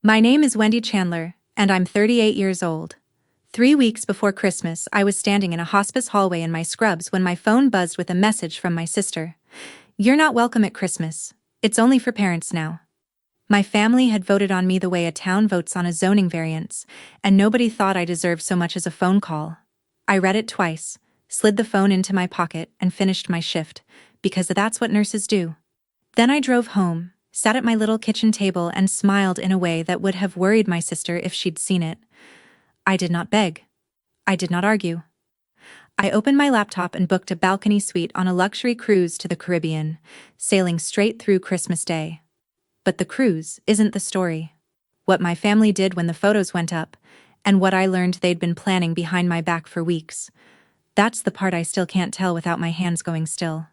My name is Wendy Chandler, and I'm 38 years old. 3 weeks before Christmas, I was standing in a hospice hallway in my scrubs when my phone buzzed with a message from my sister. "You're not welcome at Christmas. It's only for parents now." My family had voted on me the way a town votes on a zoning variance, and nobody thought I deserved so much as a phone call. I read it twice, slid the phone into my pocket, and finished my shift, because that's what nurses do. Then I drove home, sat at my little kitchen table, and smiled in a way that would have worried my sister if she'd seen it. I did not beg. I did not argue. I opened my laptop and booked a balcony suite on a luxury cruise to the Caribbean, sailing straight through Christmas Day. But the cruise isn't the story. What my family did when the photos went up, and what I learned they'd been planning behind my back for weeks. That's the part I still can't tell without my hands going still.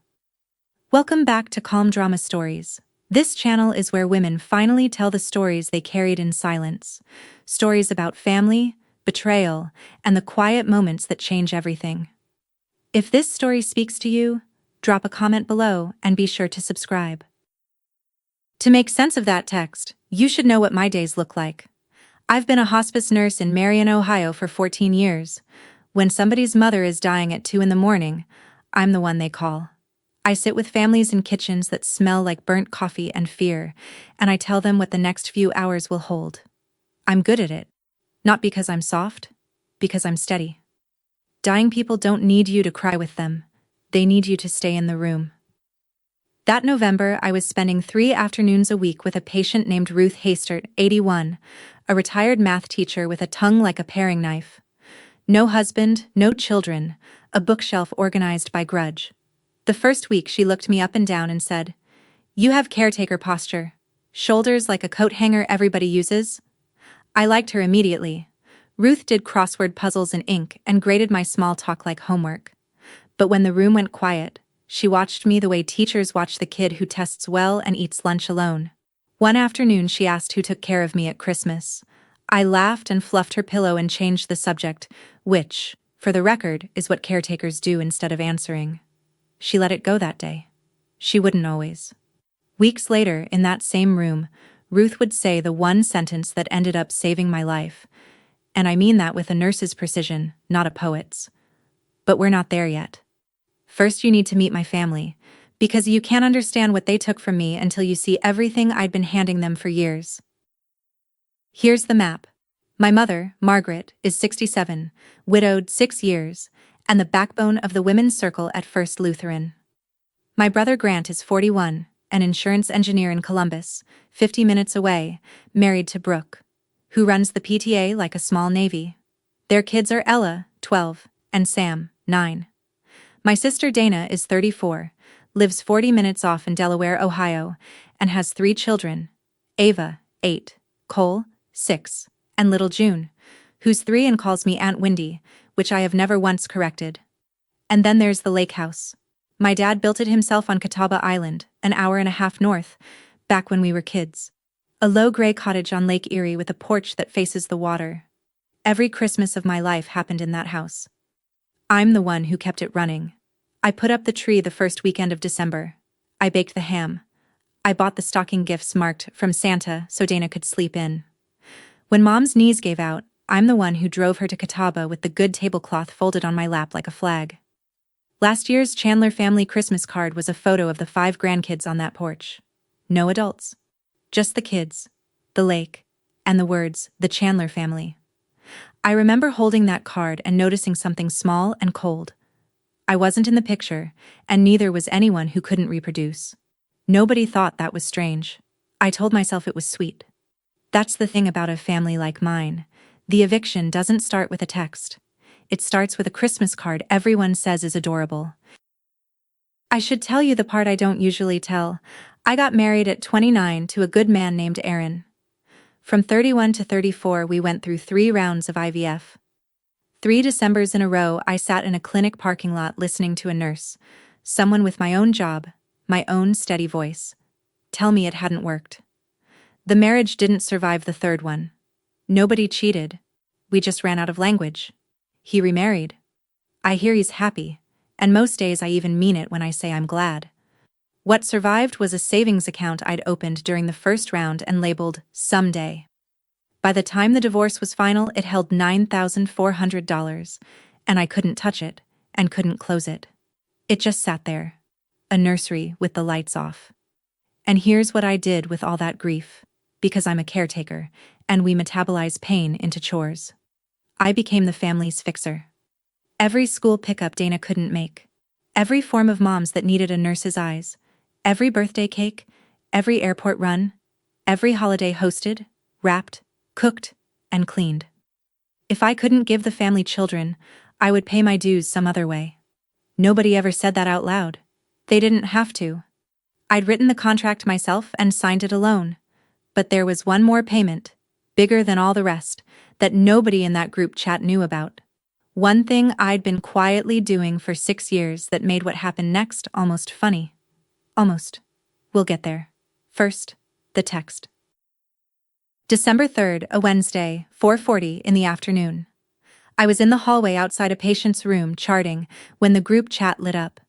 Welcome back to Calm Drama Stories. This channel is where women finally tell the stories they carried in silence. Stories about family, betrayal, and the quiet moments that change everything. If this story speaks to you, drop a comment below and be sure to subscribe. To make sense of that text, you should know what my days look like. I've been a hospice nurse in Marion, Ohio for 14 years. When somebody's mother is dying at 2 in the morning, I'm the one they call. I sit with families in kitchens that smell like burnt coffee and fear, and I tell them what the next few hours will hold. I'm good at it. Not because I'm soft, because I'm steady. Dying people don't need you to cry with them. They need you to stay in the room. That November, I was spending 3 afternoons a week with a patient named Ruth Hastert, 81, a retired math teacher with a tongue like a paring knife. No husband, no children, a bookshelf organized by grudge. The first week she looked me up and down and said, "You have caretaker posture. Shoulders like a coat hanger everybody uses." I liked her immediately. Ruth did crossword puzzles in ink and graded my small talk like homework. But when the room went quiet, she watched me the way teachers watch the kid who tests well and eats lunch alone. One afternoon she asked who took care of me at Christmas. I laughed and fluffed her pillow and changed the subject, which, for the record, is what caretakers do instead of answering. She let it go that day. She wouldn't always. Weeks later, in that same room, Ruth would say the one sentence that ended up saving my life. And I mean that with a nurse's precision, not a poet's. But we're not there yet. First, you need to meet my family, because you can't understand what they took from me until you see everything I'd been handing them for years. Here's the map. My mother, Margaret, is 67, widowed 6 years, and the backbone of the women's circle at First Lutheran. My brother Grant is 41, an insurance engineer in Columbus, 50 minutes away, married to Brooke, who runs the PTA like a small navy. Their kids are Ella, 12, and Sam, 9. My sister Dana is 34, lives 40 minutes off in Delaware, Ohio, and has 3 children, Ava, 8, Cole, 6, and little June, who's 3 and calls me Aunt Windy, which I have never once corrected. And then there's the lake house. My dad built it himself on Catawba Island, an hour and a half north, back when we were kids. A low gray cottage on Lake Erie with a porch that faces the water. Every Christmas of my life happened in that house. I'm the one who kept it running. I put up the tree the first weekend of December. I baked the ham. I bought the stocking gifts marked "From Santa" so Dana could sleep in. When Mom's knees gave out, I'm the one who drove her to Catawba with the good tablecloth folded on my lap like a flag. Last year's Chandler family Christmas card was a photo of the 5 grandkids on that porch. No adults. Just the kids, the lake, and the words, "The Chandler family." I remember holding that card and noticing something small and cold. I wasn't in the picture, and neither was anyone who couldn't reproduce. Nobody thought that was strange. I told myself it was sweet. That's the thing about a family like mine. The eviction doesn't start with a text. It starts with a Christmas card everyone says is adorable. I should tell you the part I don't usually tell. I got married at 29 to a good man named Aaron. From 31 to 34, we went through 3 rounds of IVF. 3 Decembers in a row, I sat in a clinic parking lot listening to a nurse, someone with my own job, my own steady voice, tell me it hadn't worked. The marriage didn't survive the 3rd one. Nobody cheated. We just ran out of language. He remarried. I hear he's happy, and most days I even mean it when I say I'm glad. What survived was a savings account I'd opened during the first round and labeled "Someday." By the time the divorce was final, it held $9,400, and I couldn't touch it, and couldn't close it. It just sat there. A nursery with the lights off. And here's what I did with all that grief. Because I'm a caretaker, and we metabolize pain into chores. I became the family's fixer. Every school pickup Dana couldn't make. Every form of moms that needed a nurse's eyes. Every birthday cake. Every airport run. Every holiday hosted, wrapped, cooked, and cleaned. If I couldn't give the family children, I would pay my dues some other way. Nobody ever said that out loud. They didn't have to. I'd written the contract myself and signed it alone. But there was one more payment, bigger than all the rest, that nobody in that group chat knew about. One thing I'd been quietly doing for 6 years that made what happened next almost funny. Almost. We'll get there. First, the text. December 3rd, a Wednesday, 4:40 in the afternoon. I was in the hallway outside a patient's room charting when the group chat lit up.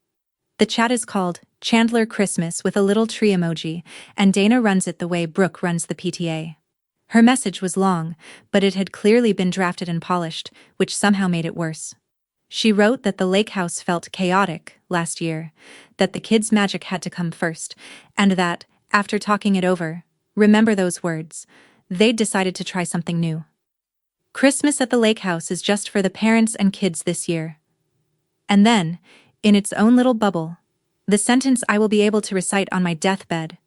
The chat is called Chandler Christmas with a little tree emoji, and Dana runs it the way Brooke runs the PTA. Her message was long, but it had clearly been drafted and polished, which somehow made it worse. She wrote that the lake house felt chaotic last year, that the kids' magic had to come first, and that, after talking it over, remember those words, they'd decided to try something new. Christmas at the lake house is just for the parents and kids this year. And then, in its own little bubble, the sentence I will be able to recite on my deathbed.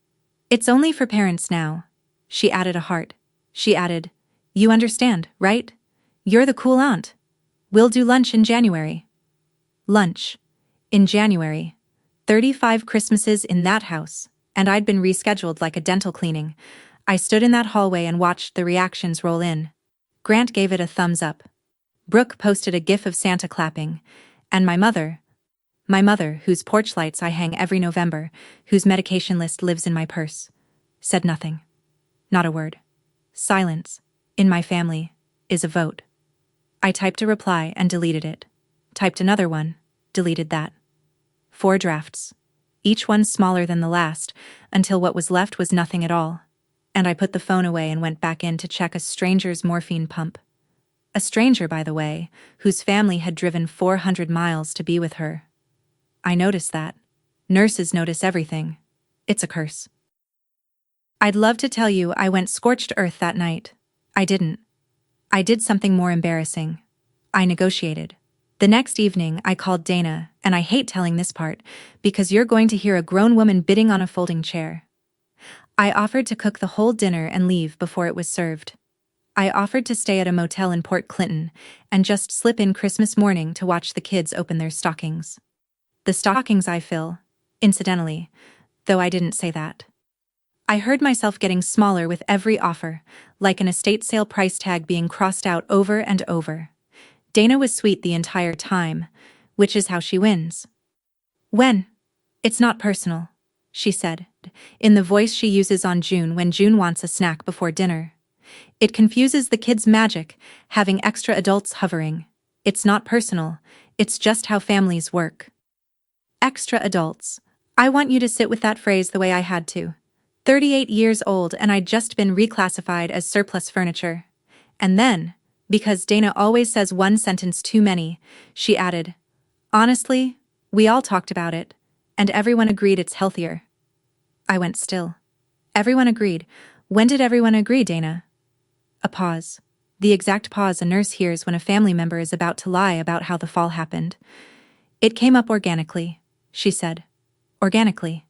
It's only for parents now. She added a heart. She added, you understand, right? You're the cool aunt. We'll do lunch in January. Lunch. In January. 35 Christmases in that house, and I'd been rescheduled like a dental cleaning. I stood in that hallway and watched the reactions roll in. Grant gave it a thumbs up. Brooke posted a gif of Santa clapping, and my mother, whose porch lights I hang every November, whose medication list lives in my purse, said nothing. Not a word. Silence, in my family, is a vote. I typed a reply and deleted it. Typed another one, deleted that. 4 drafts. Each one smaller than the last, until what was left was nothing at all. And I put the phone away and went back in to check a stranger's morphine pump. A stranger, by the way, whose family had driven 400 miles to be with her. I noticed that. Nurses notice everything. It's a curse. I'd love to tell you I went scorched earth that night. I didn't. I did something more embarrassing. I negotiated. The next evening, I called Dana, and I hate telling this part, because you're going to hear a grown woman bidding on a folding chair. I offered to cook the whole dinner and leave before it was served. I offered to stay at a motel in Port Clinton and just slip in Christmas morning to watch the kids open their stockings. The stockings I fill, incidentally, though I didn't say that. I heard myself getting smaller with every offer, like an estate sale price tag being crossed out over and over. Dana was sweet the entire time, which is how she wins. When? It's not personal, she said, in the voice she uses on June when June wants a snack before dinner. It confuses the kids' magic, having extra adults hovering. It's not personal, it's just how families work. Extra adults. I want you to sit with that phrase the way I had to. 38 years old and I'd just been reclassified as surplus furniture. And then, because Dana always says one sentence too many, she added, honestly, we all talked about it, and everyone agreed it's healthier. I went still. Everyone agreed. When did everyone agree, Dana? A pause. The exact pause a nurse hears when a family member is about to lie about how the fall happened. It came up organically, she said. Organically.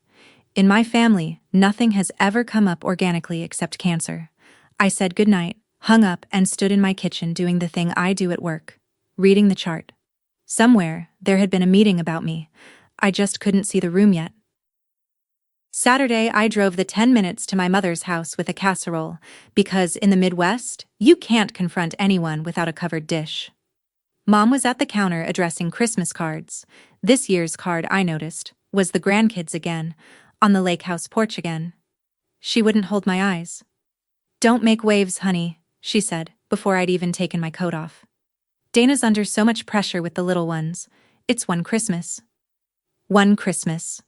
In my family, nothing has ever come up organically except cancer. I said goodnight, hung up, and stood in my kitchen doing the thing I do at work, reading the chart. Somewhere, there had been a meeting about me. I just couldn't see the room yet. Saturday, I drove the 10 minutes to my mother's house with a casserole, because in the Midwest, you can't confront anyone without a covered dish. Mom was at the counter addressing Christmas cards. This year's card, I noticed, was the grandkids again, on the lake house porch again. She wouldn't hold my eyes. Don't make waves, honey, she said, before I'd even taken my coat off. Dana's under so much pressure with the little ones. It's one Christmas. One Christmas.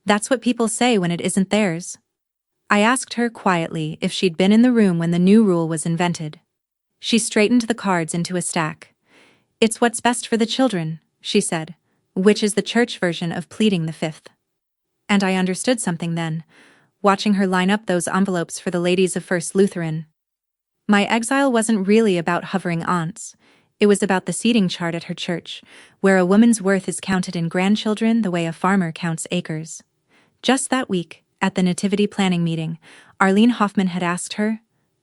That's what people say when it isn't theirs. I asked her quietly if she'd been in the room when the new rule was invented. She straightened the cards into a stack. "It's what's best for the children," she said, which is the church version of pleading the fifth. And I understood something then, watching her line up those envelopes for the ladies of First Lutheran. My exile wasn't really about hovering aunts. It was about the seating chart at her church, where a woman's worth is counted in grandchildren the way a farmer counts acres. Just that week, at the nativity planning meeting, Arlene Hoffman had asked her,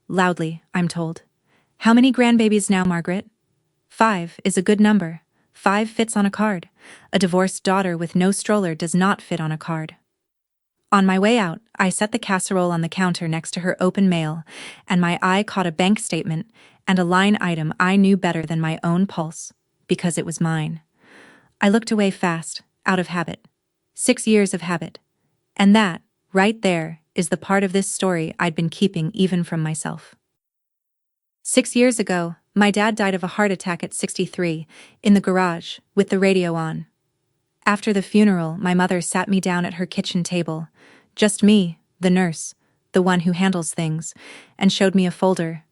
loudly, I'm told, "How many grandbabies now, Margaret?" 5 is a good number. 5 fits on a card. A divorced daughter with no stroller does not fit on a card. On my way out, I set the casserole on the counter next to her open mail, and my eye caught a bank statement and a line item I knew better than my own pulse, because it was mine. I looked away fast, out of habit. 6 years of habit. And that, right there, is the part of this story I'd been keeping even from myself. 6 years ago, my dad died of a heart attack at 63, in the garage, with the radio on. After the funeral, my mother sat me down at her kitchen table, just me, the nurse, the one who handles things, and showed me a folder.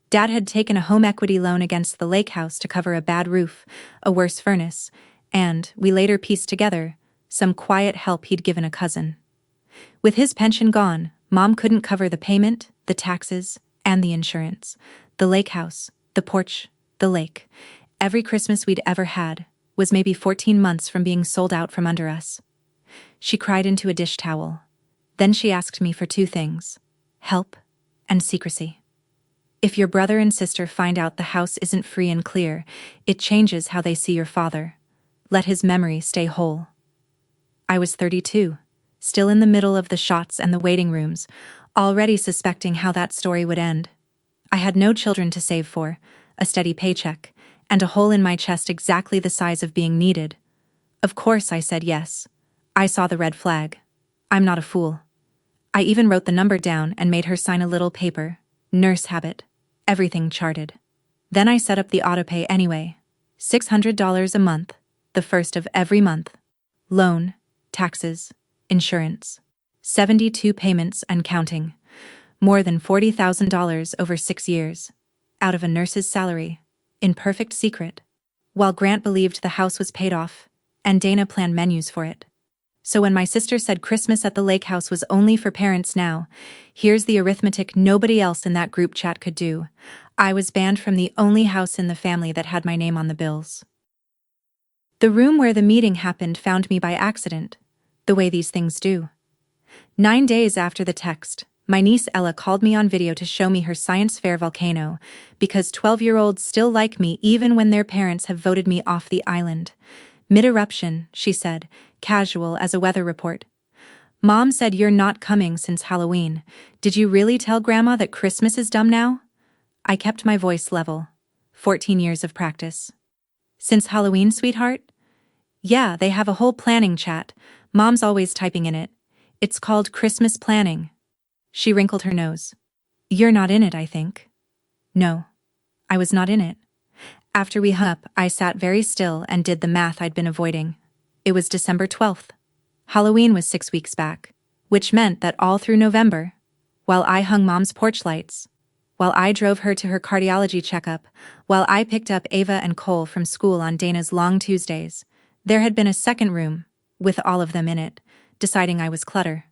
Dad had taken a home equity loan against the lake house to cover a bad roof, a worse furnace, and, we later pieced together, some quiet help he'd given a cousin. With his pension gone, Mom couldn't cover the payment, the taxes, and the insurance, the lake house, the porch, the lake. Every Christmas we'd ever had was maybe 14 months from being sold out from under us. She cried into a dish towel. Then she asked me for 2 things: help and secrecy. If your brother and sister find out the house isn't free and clear, it changes how they see your father. Let his memory stay whole. I was 32, still in the middle of the shots and the waiting rooms, already suspecting how that story would end. I had no children to save for, a steady paycheck, and a hole in my chest exactly the size of being needed. Of course I said yes. I saw the red flag. I'm not a fool. I even wrote the number down and made her sign a little paper. Nurse habit. Everything charted. Then I set up the autopay anyway. $600 a month, the first of every month. Loan, taxes, insurance. 72 payments and counting. More than $40,000 over 6 years. Out of a nurse's salary. In perfect secret. While Grant believed the house was paid off, and Dana planned menus for it. So when my sister said Christmas at the lake house was only for parents now, here's the arithmetic nobody else in that group chat could do. I was banned from the only house in the family that had my name on the bills. The room where the meeting happened found me by accident, the way these things do. 9 days after the text, my niece Ella called me on video to show me her science fair volcano, because 12-year-olds still like me even when their parents have voted me off the island. Mid-eruption, she said, casual as a weather report. Mom said you're not coming since Halloween. Did you really tell Grandma that Christmas is dumb now? I kept my voice level. 14 years of practice. Since Halloween, sweetheart? Yeah, they have a whole planning chat. Mom's always typing in it. It's called Christmas planning. She wrinkled her nose. You're not in it, I think. No, I was not in it. After we hung up, I sat very still and did the math I'd been avoiding. It was December 12th. Halloween was 6 weeks back, which meant that all through November, while I hung Mom's porch lights, while I drove her to her cardiology checkup, while I picked up Ava and Cole from school on Dana's long Tuesdays, there had been a second room, with all of them in it, deciding I was clutter.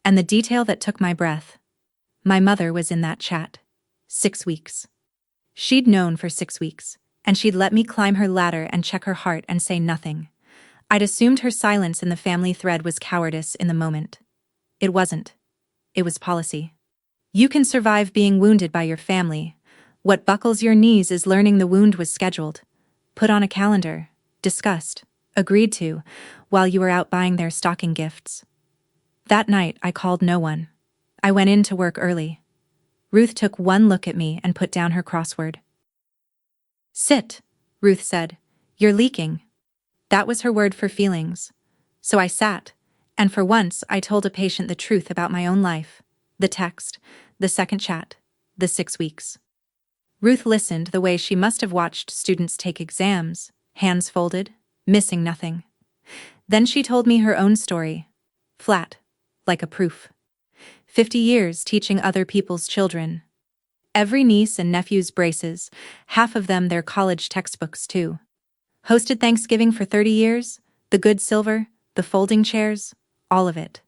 And the detail that took my breath. My mother was in that chat. 6 weeks. She'd known for 6 weeks, and she'd let me climb her ladder and check her heart and say nothing. I'd assumed her silence in the family thread was cowardice in the moment. It wasn't. It was policy. You can survive being wounded by your family. What buckles your knees is learning the wound was scheduled, put on a calendar, discussed, agreed to, while you were out buying their stocking gifts. That night I called no one. I went in to work early. Ruth took one look at me and put down her crossword. Sit, Ruth said. You're leaking. That was her word for feelings. So I sat, and for once I told a patient the truth about my own life. The text, the second chat, the 6 weeks. Ruth listened the way she must have watched students take exams, hands folded, missing nothing. Then she told me her own story. Flat, like a proof. 50 years teaching other people's children. Every niece and nephew's braces, half of them their college textbooks too. Hosted Thanksgiving for 30 years, the good silver, the folding chairs, all of it.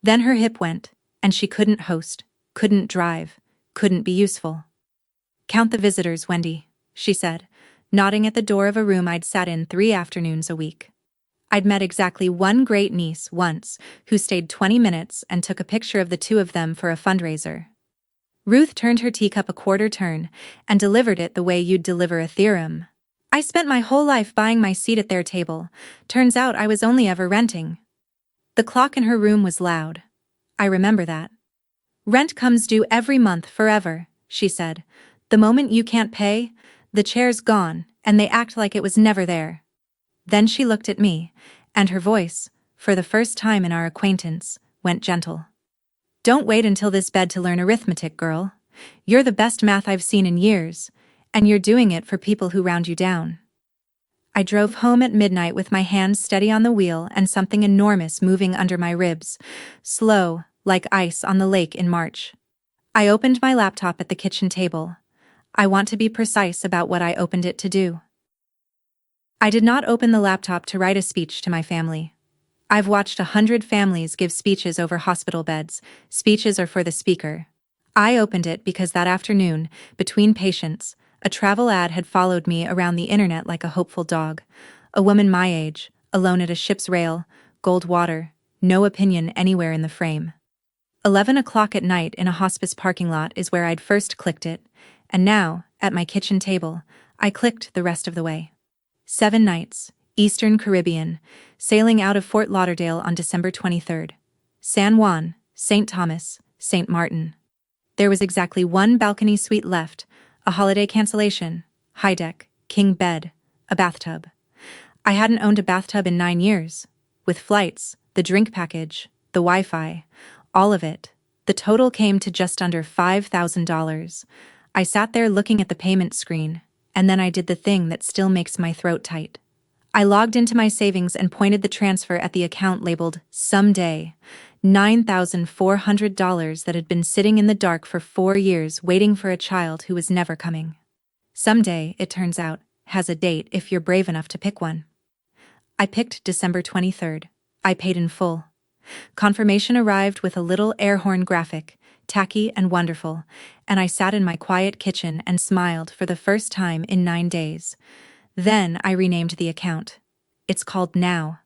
Then her hip went, and she couldn't host, couldn't drive, couldn't be useful. Count the visitors, Wendy, she said, nodding at the door of a room I'd sat in 3 afternoons a week. I'd met exactly one great niece once, who stayed 20 minutes and took a picture of the two of them for a fundraiser. Ruth turned her teacup a quarter turn and delivered it the way you'd deliver a theorem. I spent my whole life buying my seat at their table. Turns out I was only ever renting. The clock in her room was loud. I remember that. Rent comes due every month forever, she said. The moment you can't pay, the chair's gone, and they act like it was never there. Then she looked at me, and her voice, for the first time in our acquaintance, went gentle. Don't wait until this bed to learn arithmetic, girl. You're the best math I've seen in years, and you're doing it for people who round you down. I drove home at midnight with my hands steady on the wheel and something enormous moving under my ribs, slow, like ice on the lake in March. I opened my laptop at the kitchen table. I want to be precise about what I opened it to do. I did not open the laptop to write a speech to my family. I've watched 100 families give speeches over hospital beds. Speeches are for the speaker. I opened it because that afternoon, between patients, a travel ad had followed me around the internet like a hopeful dog. A woman my age, alone at a ship's rail, gold water, no opinion anywhere in the frame. 11 o'clock at night in a hospice parking lot is where I'd first clicked it, and now, at my kitchen table, I clicked the rest of the way. 7 nights, Eastern Caribbean, sailing out of Fort Lauderdale on December 23rd. San Juan, St. Thomas, St. Martin. There was exactly one balcony suite left, a holiday cancellation, high deck, king bed, a bathtub. I hadn't owned a bathtub in 9 years. With flights, the drink package, the Wi-Fi, all of it, the total came to just under $5,000. I sat there looking at the payment screen, and then I did the thing that still makes my throat tight. I logged into my savings and pointed the transfer at the account labeled Someday, $9,400 that had been sitting in the dark for 4 years waiting for a child who was never coming. Someday, it turns out, has a date if you're brave enough to pick one. I picked December 23rd. I paid in full. Confirmation arrived with a little air horn graphic, tacky and wonderful, and I sat in my quiet kitchen and smiled for the first time in 9 days. Then I renamed the account. It's called Now.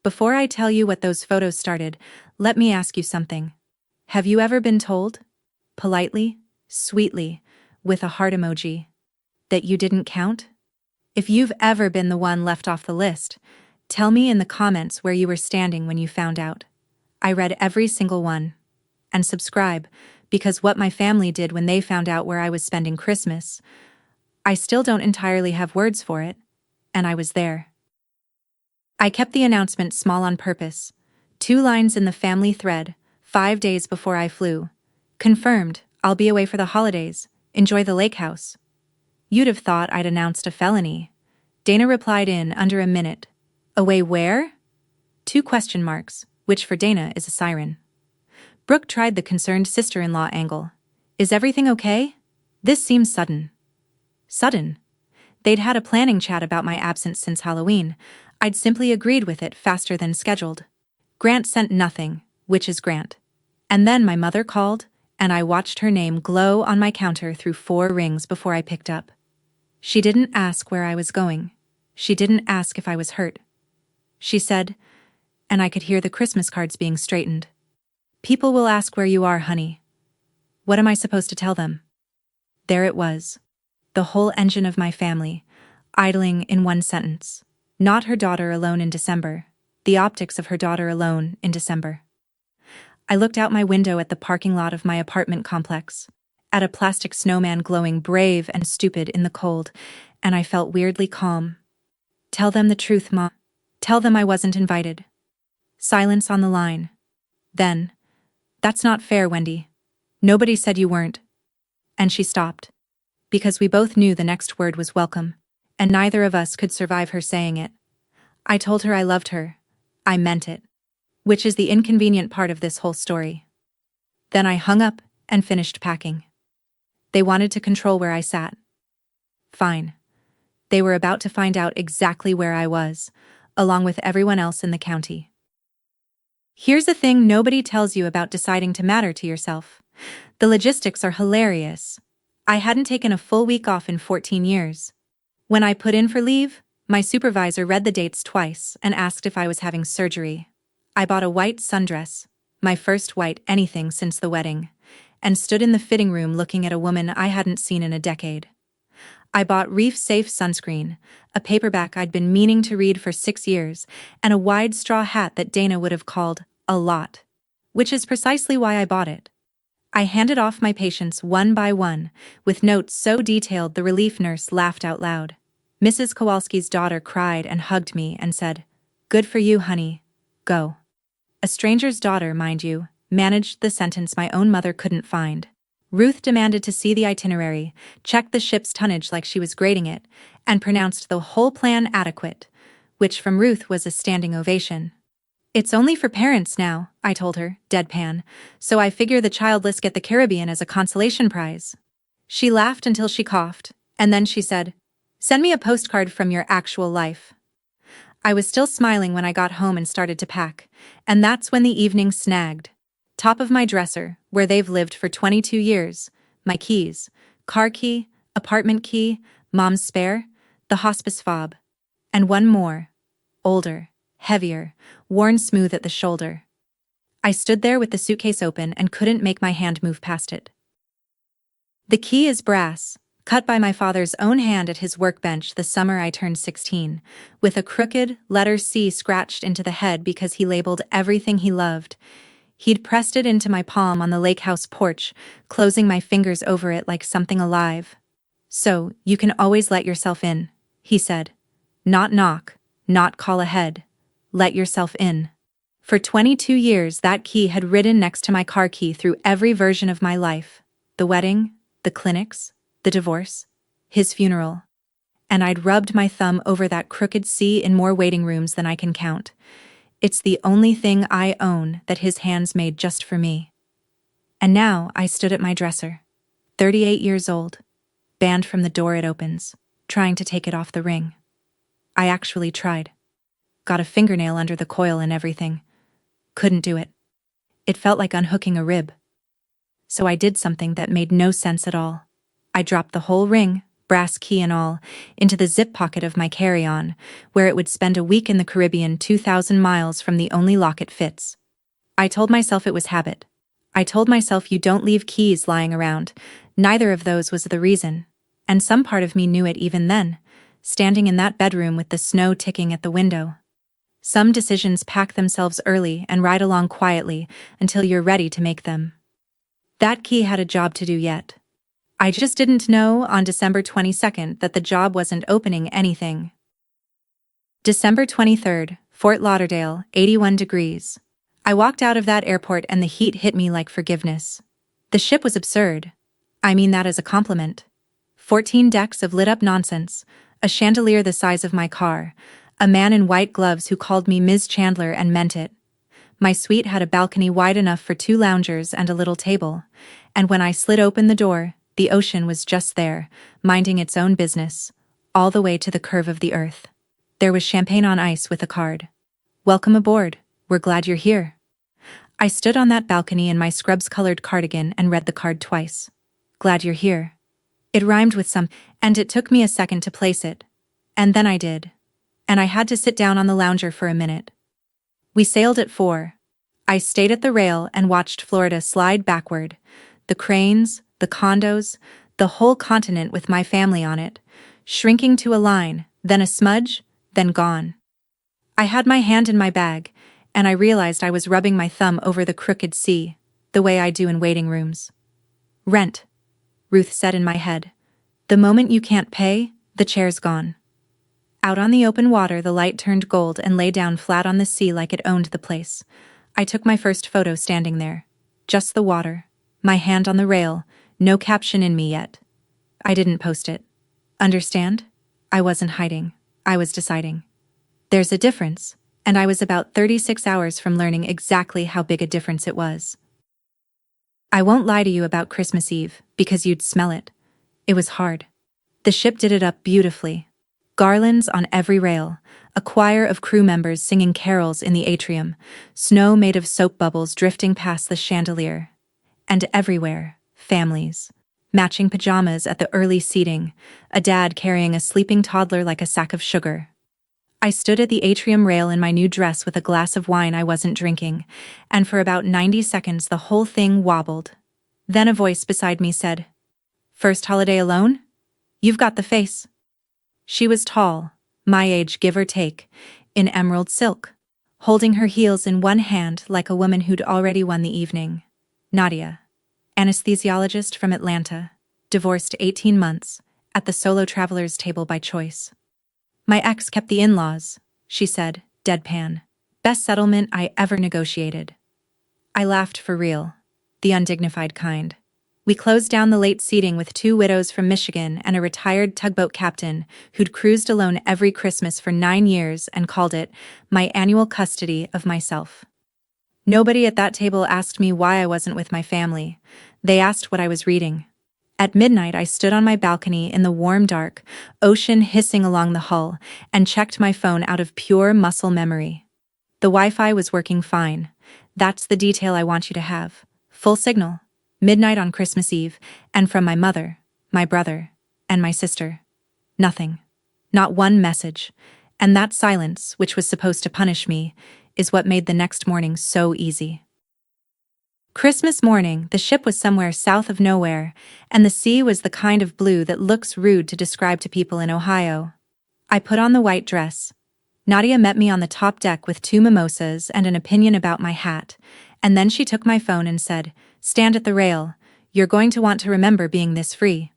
Before I tell you what those photos started, let me ask you something. Have you ever been told, politely, sweetly, with a heart emoji, that you didn't count? If you've ever been the one left off the list, tell me in the comments where you were standing when you found out. I read every single one. And subscribe, because what my family did when they found out where I was spending Christmas, I still don't entirely have words for it, and I was there. I kept the announcement small on purpose. 2 lines in the family thread, 5 days before I flew. Confirmed, I'll be away for the holidays. Enjoy the lake house. You'd have thought I'd announced a felony. Dana replied in under a minute. Away where? 2 question marks, which for Dana is a siren. Brooke tried the concerned sister-in-law angle. Is everything okay? This seems sudden. Sudden? They'd had a planning chat about my absence since Halloween. I'd simply agreed with it faster than scheduled. Grant sent nothing, which is Grant. And then my mother called, and I watched her name glow on my counter through 4 rings before I picked up. She didn't ask where I was going. She didn't ask if I was hurt. She said, and I could hear the Christmas cards being straightened. People will ask where you are, honey. What am I supposed to tell them? There it was. The whole engine of my family, idling in one sentence. Not her daughter alone in December. The optics of her daughter alone in December. I looked out my window at the parking lot of my apartment complex, at a plastic snowman glowing brave and stupid in the cold, and I felt weirdly calm. Tell them the truth, Mom. Tell them I wasn't invited. Silence on the line. Then, that's not fair, Wendy. Nobody said you weren't. And she stopped. Because we both knew the next word was welcome, and neither of us could survive her saying it. I told her I loved her. I meant it. Which is the inconvenient part of this whole story. Then I hung up and finished packing. They wanted to control where I sat. Fine. They were about to find out exactly where I was, along with everyone else in the county. Here's the thing nobody tells you about deciding to matter to yourself. The logistics are hilarious. I hadn't taken a full week off in 14 years. When I put in for leave, my supervisor read the dates twice and asked if I was having surgery. I bought a white sundress, my first white anything since the wedding, and stood in the fitting room looking at a woman I hadn't seen in a decade. I bought Reef Safe sunscreen, a paperback I'd been meaning to read for 6 years, and a wide straw hat that Dana would have called a lot. Which is precisely why I bought it. I handed off my patients one by one, with notes so detailed the relief nurse laughed out loud. Mrs. Kowalski's daughter cried and hugged me and said, "Good for you, honey. Go." A stranger's daughter, mind you, managed the sentence my own mother couldn't find. Ruth demanded to see the itinerary, checked the ship's tonnage like she was grading it, and pronounced the whole plan adequate, which from Ruth was a standing ovation. "It's only for parents now," I told her, deadpan, "so I figure the childless get the Caribbean as a consolation prize." She laughed until she coughed, and then she said, "Send me a postcard from your actual life." I was still smiling when I got home and started to pack, and that's when the evening snagged. Top of my dresser, where they've lived for 22 years, my keys, car key, apartment key, mom's spare, the hospice fob, and one more, older, heavier, worn smooth at the shoulder. I stood there with the suitcase open and couldn't make my hand move past it. The key is brass, cut by my father's own hand at his workbench the summer I turned 16, with a crooked letter C scratched into the head because he labeled everything he loved. He'd pressed it into my palm on the lake house porch, closing my fingers over it like something alive. "So, you can always let yourself in," he said. "Not knock, not call ahead. Let yourself in." For 22 years that key had ridden next to my car key through every version of my life. The wedding, the clinics, the divorce, his funeral. And I'd rubbed my thumb over that crooked C in more waiting rooms than I can count. It's the only thing I own that his hands made just for me. And now I stood at my dresser, 38 years old, banned from the door it opens, trying to take it off the ring. I actually tried. Got a fingernail under the coil and everything. Couldn't do it. It felt like unhooking a rib. So I did something that made no sense at all. I dropped the whole ring, brass key and all, into the zip pocket of my carry-on, where it would spend a week in the Caribbean 2,000 miles from the only lock it fits. I told myself it was habit. I told myself you don't leave keys lying around. Neither of those was the reason. And some part of me knew it even then, standing in that bedroom with the snow ticking at the window. Some decisions pack themselves early and ride along quietly until you're ready to make them. That key had a job to do yet. I just didn't know on December 22nd that the job wasn't opening anything. December 23rd, Fort Lauderdale, 81 degrees. I walked out of that airport and the heat hit me like forgiveness. The ship was absurd. I mean that as a compliment. 14 decks of lit-up nonsense, a chandelier the size of my car, a man in white gloves who called me Ms. Chandler and meant it. My suite had a balcony wide enough for 2 loungers and a little table, and when I slid open the door, the ocean was just there, minding its own business, all the way to the curve of the earth. There was champagne on ice with a card. "Welcome aboard, we're glad you're here." I stood on that balcony in my scrubs-colored cardigan and read the card twice. "Glad you're here." It rhymed with some, and it took me a second to place it. And then I did. And I had to sit down on the lounger for a minute. We sailed at 4. I stayed at the rail and watched Florida slide backward. The cranes, the condos, the whole continent with my family on it, shrinking to a line, then a smudge, then gone. I had my hand in my bag, and I realized I was rubbing my thumb over the crooked C, the way I do in waiting rooms. "Rent," Ruth said in my head. "The moment you can't pay, the chair's gone." Out on the open water the light turned gold and lay down flat on the sea like it owned the place. I took my first photo standing there. Just the water, my hand on the rail, no caption in me yet. I didn't post it. Understand? I wasn't hiding. I was deciding. There's a difference, and I was about 36 hours from learning exactly how big a difference it was. I won't lie to you about Christmas Eve, because you'd smell it. It was hard. The ship did it up beautifully. Garlands on every rail, a choir of crew members singing carols in the atrium, snow made of soap bubbles drifting past the chandelier. And everywhere, families. Matching pajamas at the early seating, a dad carrying a sleeping toddler like a sack of sugar. I stood at the atrium rail in my new dress with a glass of wine I wasn't drinking, and for about 90 seconds the whole thing wobbled. Then a voice beside me said, "First holiday alone? You've got the face." She was tall, my age give or take, in emerald silk, holding her heels in one hand like a woman who'd already won the evening. Nadia, anesthesiologist from Atlanta, divorced 18 months, at the solo traveler's table by choice. "My ex kept the in-laws," she said, deadpan. "Best settlement I ever negotiated." I laughed for real, the undignified kind. We closed down the late seating with two widows from Michigan and a retired tugboat captain who'd cruised alone every Christmas for 9 years and called it my annual custody of myself. Nobody at that table asked me why I wasn't with my family. They asked what I was reading. At midnight, I stood on my balcony in the warm dark, ocean hissing along the hull, and checked my phone out of pure muscle memory. The Wi-Fi was working fine. That's the detail I want you to have. Full signal. Midnight on Christmas Eve, and from my mother, my brother, and my sister. Nothing. Not one message. And that silence, which was supposed to punish me, is what made the next morning so easy. Christmas morning, the ship was somewhere south of nowhere, and the sea was the kind of blue that looks rude to describe to people in Ohio. I put on the white dress. Nadia met me on the top deck with 2 mimosas and an opinion about my hat, and then she took my phone and said, "Stand at the rail. You're going to want to remember being this free."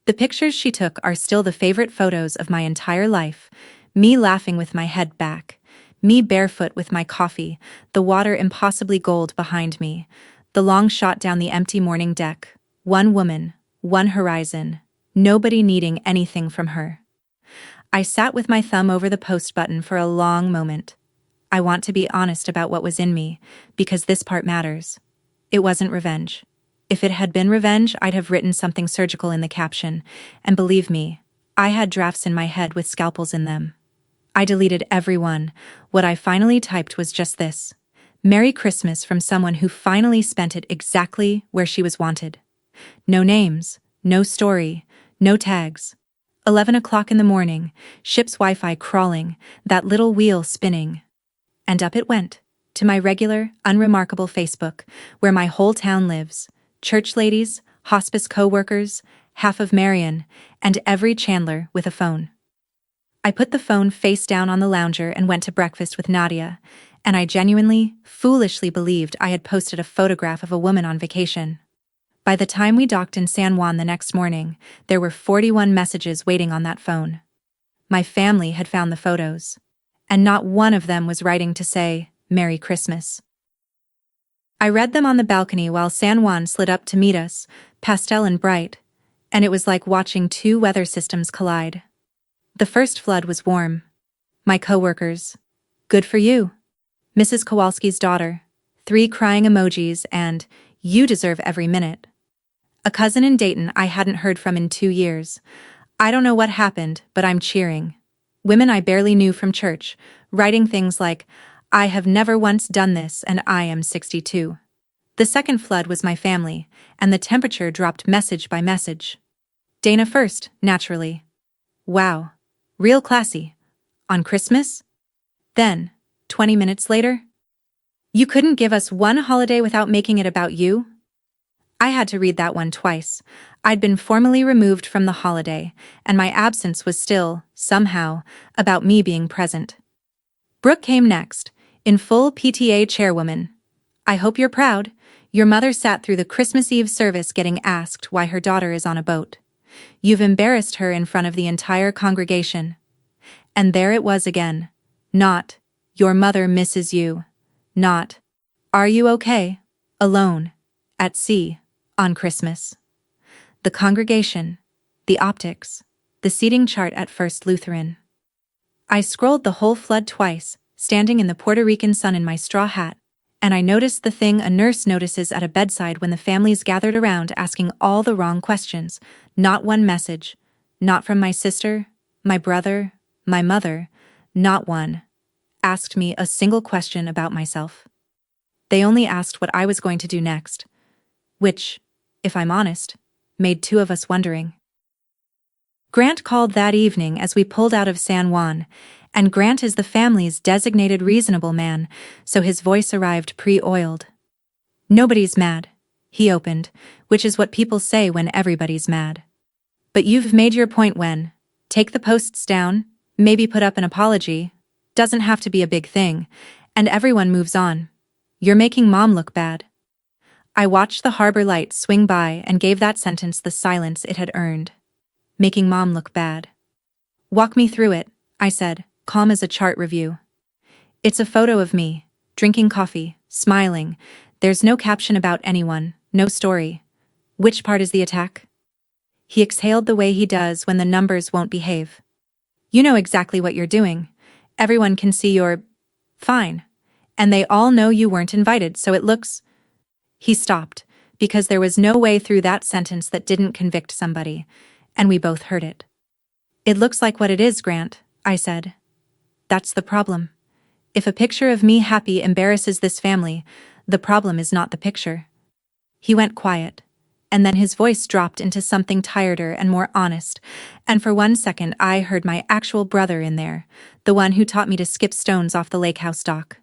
The pictures she took are still the favorite photos of my entire life, me laughing with my head back, me barefoot with my coffee, the water impossibly gold behind me, the long shot down the empty morning deck, one woman, one horizon, nobody needing anything from her. I sat with my thumb over the post button for a long moment. I want to be honest about what was in me, because this part matters. It wasn't revenge. If it had been revenge, I'd have written something surgical in the caption, and believe me, I had drafts in my head with scalpels in them. I deleted every one. What I finally typed was just this: "Merry Christmas from someone who finally spent it exactly where she was wanted." No names, no story, no tags. 11 o'clock in the morning, ship's Wi-Fi crawling, that little wheel spinning. And up it went, to my regular, unremarkable Facebook, where my whole town lives, church ladies, hospice co-workers, half of Marion, and every Chandler with a phone. I put the phone face down on the lounger and went to breakfast with Nadia, and I genuinely, foolishly believed I had posted a photograph of a woman on vacation. By the time we docked in San Juan the next morning, there were 41 messages waiting on that phone. My family had found the photos, and not one of them was writing to say, "Merry Christmas." I read them on the balcony while San Juan slid up to meet us, pastel and bright, and it was like watching 2 weather systems collide. The first flood was warm. My coworkers. "Good for you. Mrs. Kowalski's daughter." 3 crying emojis and, "You deserve every minute." A cousin in Dayton I hadn't heard from in 2 years. "I don't know what happened, but I'm cheering." Women I barely knew from church, writing things like, "I have never once done this and I am 62. The second flood was my family, and the temperature dropped message by message. Dana first, naturally. "Wow. Real classy. On Christmas?" Then, 20 minutes later, "You couldn't give us one holiday without making it about you?" I had to read that one twice. I'd been formally removed from the holiday, and my absence was still, somehow, about me being present. Brooke came next, in full PTA chairwoman. "I hope you're proud. Your mother sat through the Christmas Eve service getting asked why her daughter is on a boat. You've embarrassed her in front of the entire congregation." And there it was again. Not, "Your mother misses you." Not, "Are you okay? Alone. At sea. On Christmas." The congregation. The optics. The seating chart at First Lutheran. I scrolled the whole flood twice, standing in the Puerto Rican sun in my straw hat, and I noticed the thing a nurse notices at a bedside when the family's gathered around asking all the wrong questions. Not one message. Not from my sister, my brother, my mother. Not one. Asked me a single question about myself. They only asked what I was going to do next. Which, if I'm honest, made two of us wondering. Grant called that evening as we pulled out of San Juan, and Grant is the family's designated reasonable man, so his voice arrived pre-oiled. Nobody's mad, he opened, which is what people say when everybody's mad. But you've made your point when. Take the posts down, maybe put up an apology. Doesn't have to be a big thing, and everyone moves on. You're making Mom look bad. I watched the harbor lights swing by and gave that sentence the silence it had earned. Making Mom look bad. Walk me through it, I said, calm as a chart review. It's a photo of me, drinking coffee, smiling. There's no caption about anyone, no story. Which part is the attack? He exhaled the way he does when the numbers won't behave. You know exactly what you're doing. Everyone can see you're fine. And they all know you weren't invited, so it looks... He stopped, because there was no way through that sentence that didn't convict somebody, and we both heard it. It looks like what it is, Grant, I said. That's the problem. If a picture of me happy embarrasses this family, the problem is not the picture. He went quiet, and then his voice dropped into something tireder and more honest, and for 1 second I heard my actual brother in there, the one who taught me to skip stones off the lake house dock.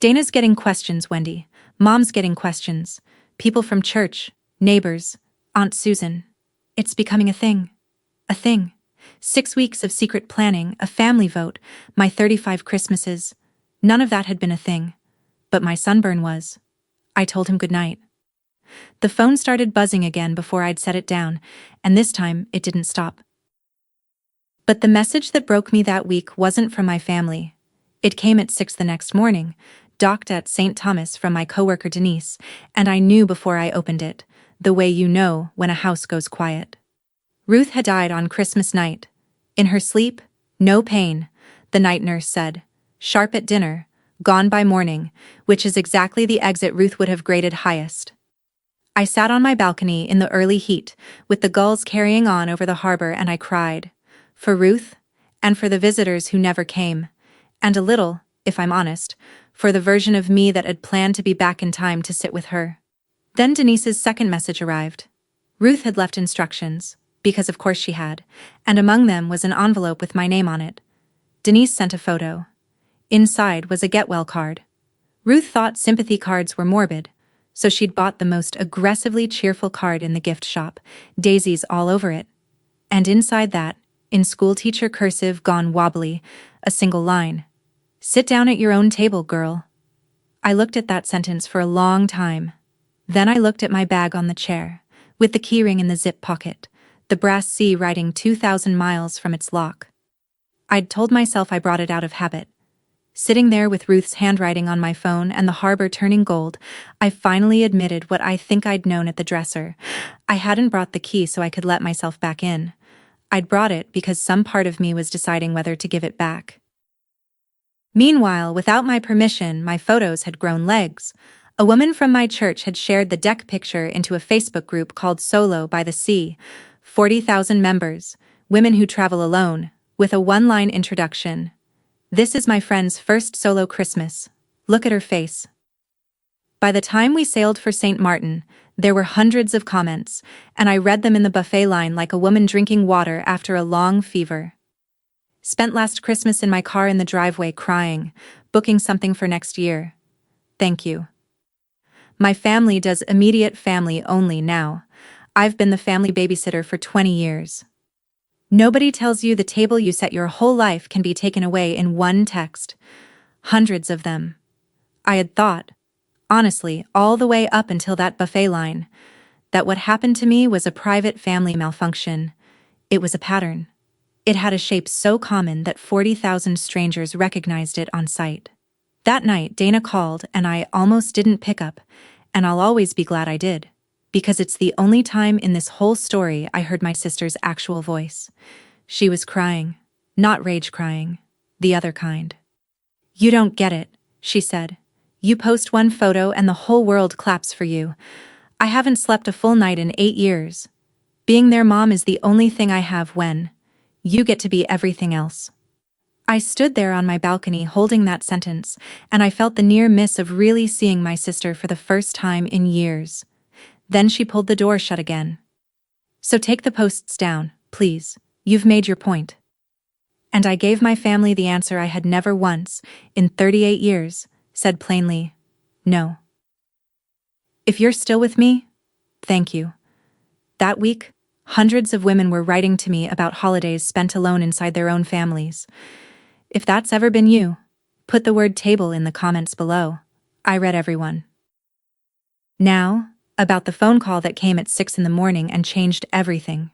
Dana's getting questions, Wendy. Mom's getting questions. People from church, neighbors, Aunt Susan. It's becoming a thing. A thing. 6 weeks of secret planning, a family vote, my 35 Christmases. None of that had been a thing. But my sunburn was. I told him goodnight. The phone started buzzing again before I'd set it down, and this time it didn't stop. But the message that broke me that week wasn't from my family. It came at 6 the next morning, docked at St. Thomas from my coworker Denise, and I knew before I opened it, the way you know when a house goes quiet. Ruth had died on Christmas night. In her sleep, no pain, the night nurse said. Sharp at dinner, gone by morning, which is exactly the exit Ruth would have graded highest. I sat on my balcony in the early heat, with the gulls carrying on over the harbor, and I cried. For Ruth, and for the visitors who never came, and a little, if I'm honest, for the version of me that had planned to be back in time to sit with her. Then Denise's second message arrived. Ruth had left instructions, because of course she had, and among them was an envelope with my name on it. Denise sent a photo. Inside was a get well card. Ruth thought sympathy cards were morbid, so she'd bought the most aggressively cheerful card in the gift shop, daisies all over it. And inside that, in schoolteacher cursive gone wobbly, a single line. Sit down at your own table, girl. I looked at that sentence for a long time. Then I looked at my bag on the chair, with the keyring in the zip pocket, the brass C writing 2,000 miles from its lock. I'd told myself I brought it out of habit. Sitting there with Ruth's handwriting on my phone and the harbor turning gold, I finally admitted what I think I'd known at the dresser. I hadn't brought the key so I could let myself back in. I'd brought it because some part of me was deciding whether to give it back. Meanwhile, without my permission, my photos had grown legs. A woman from my church had shared the deck picture into a Facebook group called Solo by the Sea. 40,000 members, women who travel alone, with a one-line introduction. This is my friend's first solo Christmas. Look at her face. By the time we sailed for St. Martin, there were hundreds of comments, and I read them in the buffet line like a woman drinking water after a long fever. Spent last Christmas in my car in the driveway crying, booking something for next year. Thank you. My family does immediate family only now. I've been the family babysitter for 20 years. Nobody tells you the table you set your whole life can be taken away in one text. Hundreds of them. I had thought, honestly, all the way up until that buffet line, that what happened to me was a private family malfunction. It was a pattern. It had a shape so common that 40,000 strangers recognized it on sight. That night, Dana called and I almost didn't pick up, and I'll always be glad I did, because it's the only time in this whole story I heard my sister's actual voice. She was crying, not rage crying, the other kind. You don't get it, she said. You post one photo and the whole world claps for you. I haven't slept a full night in 8 years. Being their mom is the only thing I have when you get to be everything else. I stood there on my balcony holding that sentence, and I felt the near miss of really seeing my sister for the first time in years. Then she pulled the door shut again. So take the posts down, please. You've made your point. And I gave my family the answer I had never once, in 38 years, said plainly, no. If you're still with me, thank you. That week, hundreds of women were writing to me about holidays spent alone inside their own families. If that's ever been you, put the word table in the comments below. I read everyone. Now, about the phone call that came at 6 in the morning and changed everything.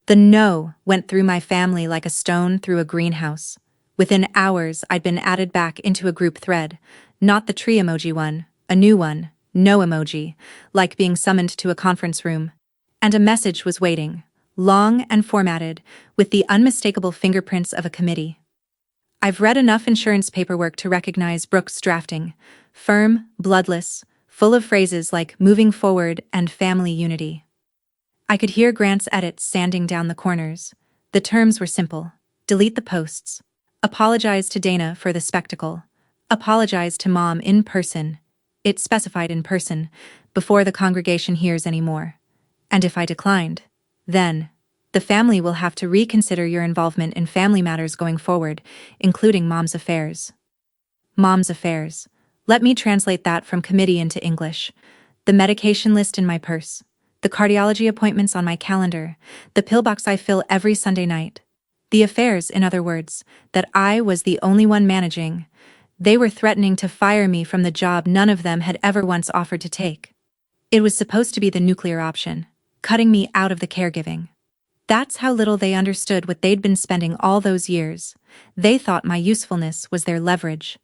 The no went through my family like a stone through a greenhouse. Within hours, I'd been added back into a group thread, not the tree emoji one, a new one, no emoji, like being summoned to a conference room. And a message was waiting, long and formatted, with the unmistakable fingerprints of a committee. I've read enough insurance paperwork to recognize Brooke's drafting, firm, bloodless, full of phrases like moving forward and family unity. I could hear Grant's edits sanding down the corners. The terms were simple. Delete the posts. Apologize to Dana for the spectacle. Apologize to Mom in person. It specified in person, before the congregation hears any more. And if I declined, then the family will have to reconsider your involvement in family matters going forward, including Mom's affairs. Mom's affairs. Let me translate that from committee into English. The medication list in my purse. The cardiology appointments on my calendar. The pillbox I fill every Sunday night. The affairs, in other words, that I was the only one managing. They were threatening to fire me from the job none of them had ever once offered to take. It was supposed to be the nuclear option, cutting me out of the caregiving. That's how little they understood what they'd been spending all those years. They thought my usefulness was their leverage.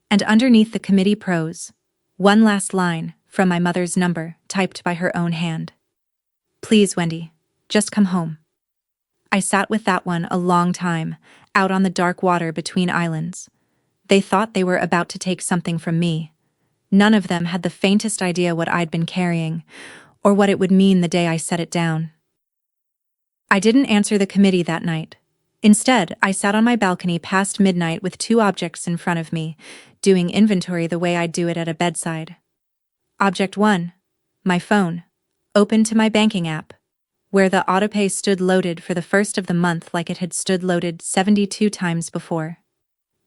And underneath the committee prose, one last line, from my mother's number, typed by her own hand. Please, Wendy, just come home. I sat with that one a long time, out on the dark water between islands. They thought they were about to take something from me. None of them had the faintest idea what I'd been carrying, or what it would mean the day I set it down. I didn't answer the committee that night. Instead, I sat on my balcony past midnight with 2 objects in front of me, doing inventory the way I'd do it at a bedside. Object 1. My phone. Open to my banking app, where the autopay stood loaded for the first of the month like it had stood loaded 72 times before.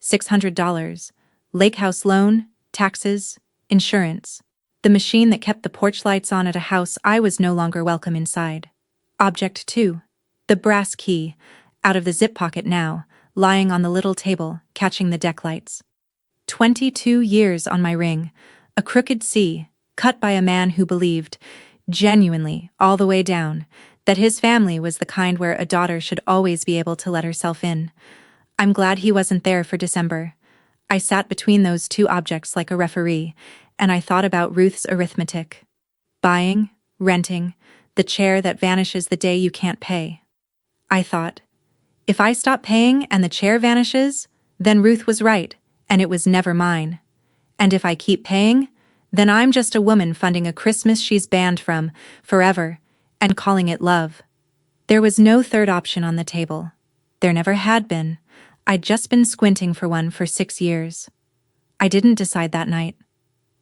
$600. Lake house loan, taxes, insurance. The machine that kept the porch lights on at a house I was no longer welcome inside. Object 2. The brass key, out of the zip pocket now, lying on the little table, catching the deck lights. 22 years on my ring, a crooked C, cut by a man who believed, genuinely, all the way down, that his family was the kind where a daughter should always be able to let herself in. I'm glad he wasn't there for December. I sat between those 2 objects like a referee, and I thought about Ruth's arithmetic. Buying, renting, the chair that vanishes the day you can't pay. I thought, if I stop paying and the chair vanishes, then Ruth was right, and it was never mine. And if I keep paying, then I'm just a woman funding a Christmas she's banned from, forever, and calling it love. There was no third option on the table. There never had been. I'd just been squinting for one for 6 years. I didn't decide that night.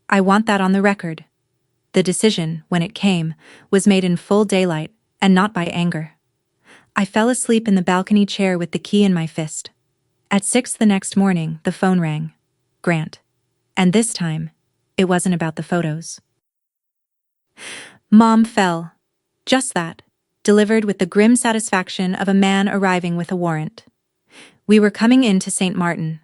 I want that on the record. The decision, when it came, was made in full daylight, and not by anger. I fell asleep in the balcony chair with the key in my fist. At 6 the next morning, the phone rang. Grant. And this time, it wasn't about the photos. Mom fell. Just that, delivered with the grim satisfaction of a man arriving with a warrant. We were coming into St. Martin.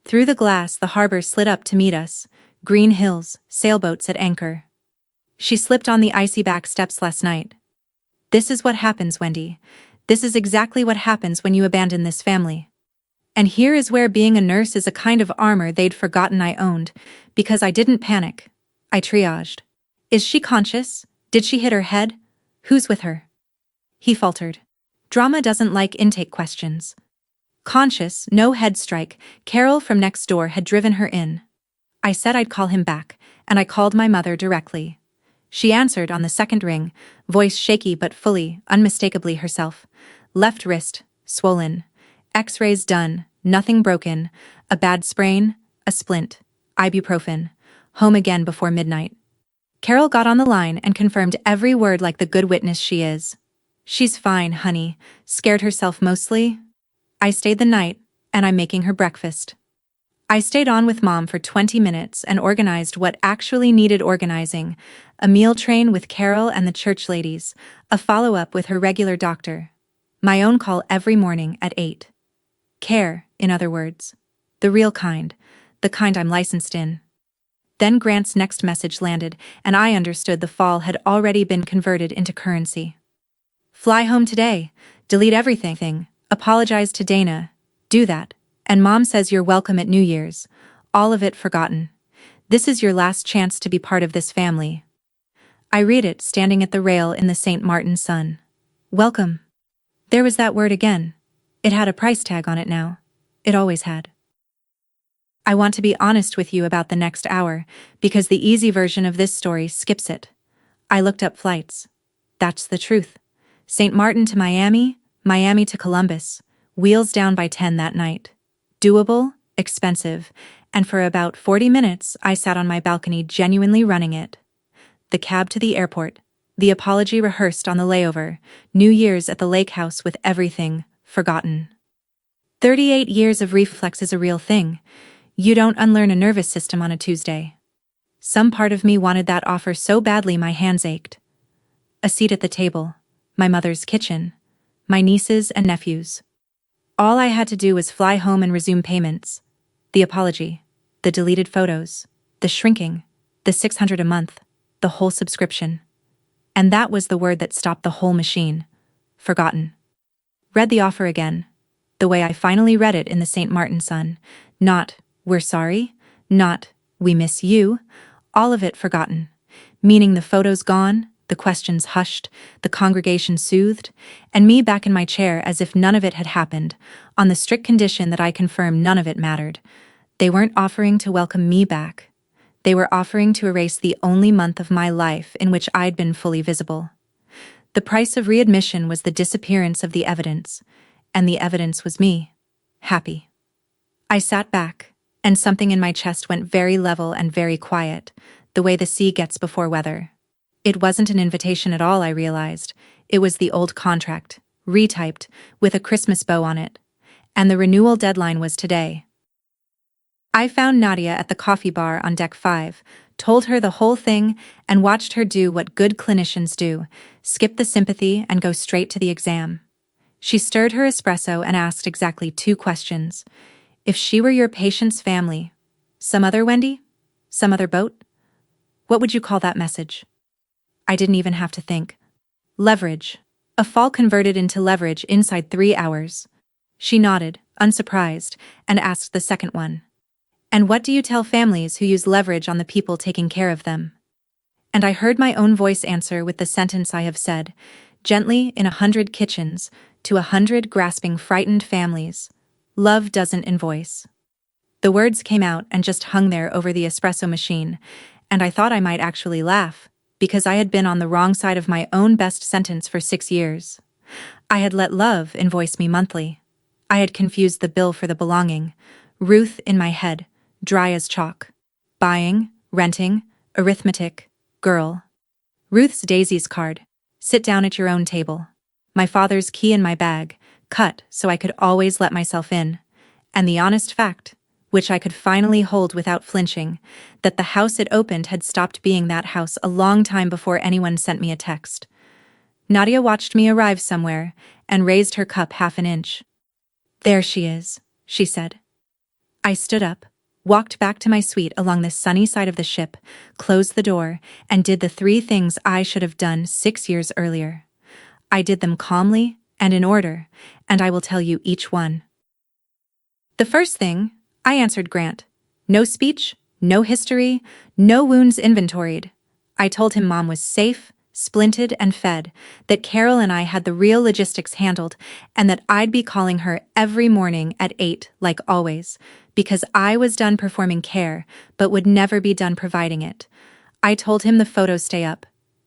Through the glass the harbor slid up to meet us, green hills, sailboats at anchor. She slipped on the icy back steps last night. This is what happens, Wendy. This is exactly what happens when you abandon this family. And here is where being a nurse is a kind of armor they'd forgotten I owned, because I didn't panic. I triaged. Is she conscious? Did she hit her head? Who's with her? He faltered. Drama doesn't like intake questions. Conscious, no head strike, Carol from next door had driven her in. I said I'd call him back, and I called my mother directly. She answered on the second ring, voice shaky but fully, unmistakably herself. Left wrist, swollen. X-rays done, nothing broken. A bad sprain, a splint. Ibuprofen. Home again before midnight. Carol got on the line and confirmed every word like the good witness she is. She's fine, honey. Scared herself mostly. I stayed the night, and I'm making her breakfast. I stayed on with Mom for 20 minutes and organized what actually needed organizing, a meal train with Carol and the church ladies, a follow-up with her regular doctor. My own call every morning at 8. Care, in other words. The real kind, the kind I'm licensed in. Then Grant's next message landed, and I understood the fall had already been converted into currency. Fly home today, delete everything, apologize to Dana, do that, and Mom says you're welcome at New Year's, all of it forgotten. This is your last chance to be part of this family. I read it standing at the rail in the St. Martin sun. Welcome. There was that word again. It had a price tag on it now. It always had. I want to be honest with you about the next hour, because the easy version of this story skips it. I looked up flights. That's the truth. St. Martin to Miami, Miami to Columbus, wheels down by 10 that night. Doable, expensive, and for about 40 minutes I sat on my balcony genuinely running it. The cab to the airport, the apology rehearsed on the layover, New Year's at the lake house with everything forgotten. 38 years of reflex is a real thing. You don't unlearn a nervous system on a Tuesday. Some part of me wanted that offer so badly my hands ached. A seat at the table, my mother's kitchen, my nieces and nephews. All I had to do was fly home and resume payments. The apology, the deleted photos, the shrinking, the $600 a month, the whole subscription. And that was the word that stopped the whole machine. Forgotten. Read the offer again. The way I finally read it in the St. Martin Sun. Not, we're sorry. Not, we miss you. All of it forgotten. Meaning the photos gone, the questions hushed, the congregation soothed, and me back in my chair as if none of it had happened, on the strict condition that I confirm none of it mattered. They weren't offering to welcome me back. They were offering to erase the only month of my life in which I'd been fully visible. The price of readmission was the disappearance of the evidence, and the evidence was me. Happy. I sat back, and something in my chest went very level and very quiet, the way the sea gets before weather. It wasn't an invitation at all, I realized. It was the old contract, retyped, with a Christmas bow on it. And the renewal deadline was today. I found Nadia at the coffee bar on deck 5, told her the whole thing, and watched her do what good clinicians do, skip the sympathy and go straight to the exam. She stirred her espresso and asked exactly 2 questions. If she were your patient's family, some other Wendy? Some other boat? What would you call that message? I didn't even have to think. Leverage. A fall converted into leverage inside 3 hours. She nodded, unsurprised, and asked the second one. And what do you tell families who use leverage on the people taking care of them? And I heard my own voice answer with the sentence I have said, gently in 100 kitchens, to 100 grasping, frightened families. Love doesn't invoice. The words came out and just hung there over the espresso machine, and I thought I might actually laugh, because I had been on the wrong side of my own best sentence for 6 years. I had let love invoice me monthly. I had confused the bill for the belonging. Ruth in my head, dry as chalk. Buying, renting, arithmetic, girl. Ruth's Daisy's card. Sit down at your own table. My father's key in my bag, cut so I could always let myself in. And the honest fact, which I could finally hold without flinching, that the house it opened had stopped being that house a long time before anyone sent me a text. Nadia watched me arrive somewhere and raised her cup half an inch. There she is, she said. I stood up, walked back to my suite along the sunny side of the ship, closed the door, and did the 3 things I should have done 6 years earlier. I did them calmly and in order, and I will tell you each one. The first thing, I answered Grant. No speech, no history, no wounds inventoried. I told him Mom was safe, splinted and fed, that Carol and I had the real logistics handled, and that I'd be calling her every morning at 8 like always, because I was done performing care, but would never be done providing it. I told him the photos stay up.